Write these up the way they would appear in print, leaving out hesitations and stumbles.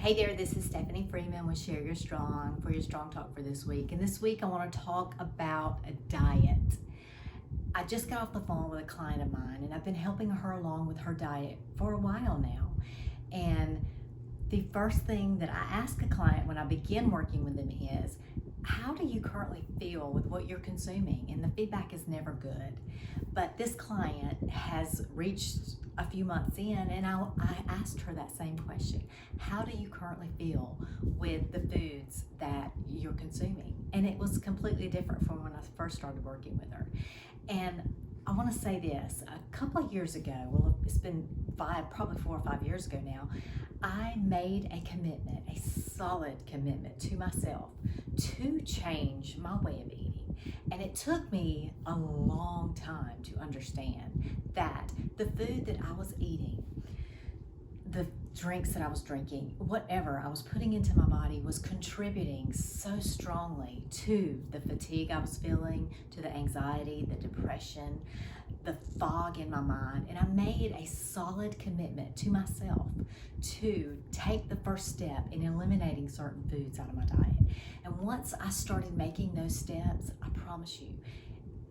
Hey there, this is Stephanie Freeman with Share Your Strong for your Strong Talk for this week. And this week I want to talk about a diet. I just got off the phone with a client of mine and I've been helping her along with her diet for a while now. And the first thing that I ask a client when I begin working with them is, how do you currently feel with what you're consuming? And the feedback is never good. But this client has reached a few months in and I asked her that same question. How do you currently feel with the foods that you're consuming? And it was completely different from when I first started working with her. And I want to say this, a couple of years ago, well, it's been probably 4 or 5 years ago now, I made a commitment, a solid commitment to myself to change my way of eating. And it took me a long time to understand that the food that I was eating, the drinks that I was drinking, whatever I was putting into my body was contributing so strongly to the fatigue I was feeling, to the anxiety, the depression, the fog in my mind. And I made a solid commitment to myself to take the first step in eliminating certain foods out of my diet. And once I started making those steps, I promise you,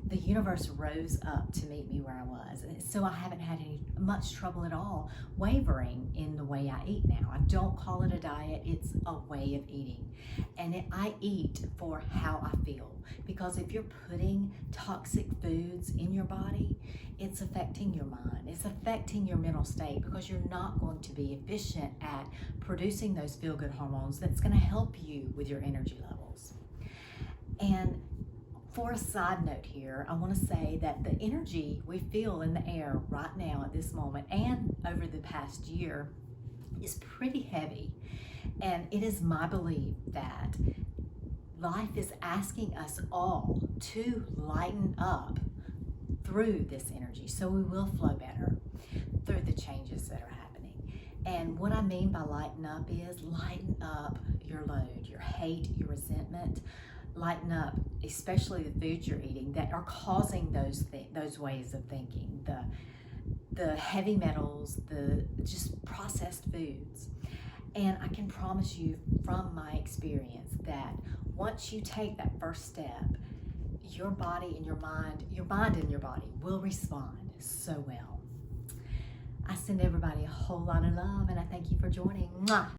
the universe rose up to meet me where I was. And so I haven't had much trouble at all wavering in the way I eat now. I don't call it a diet, it's a way of eating. And I eat for how I feel. Because if you're putting toxic foods in your body, it's affecting your mind. It's affecting your mental state because you're not going to be efficient at producing those feel-good hormones that's going to help you with your energy levels. And for a side note here, I want to say that the energy we feel in the air right now at this moment and over the past year is pretty heavy. And it is my belief that life is asking us all to lighten up through this energy so we will flow better through the changes that are happening. And what I mean by lighten up is lighten up your load, your hate, your resentment. Lighten up, especially the foods you're eating that are causing those ways of thinking, the heavy metals, the just processed foods. And I can promise you from my experience that once you take that first step, your body and your mind and your body will respond so well. I send everybody a whole lot of love and I thank you for joining. Mwah!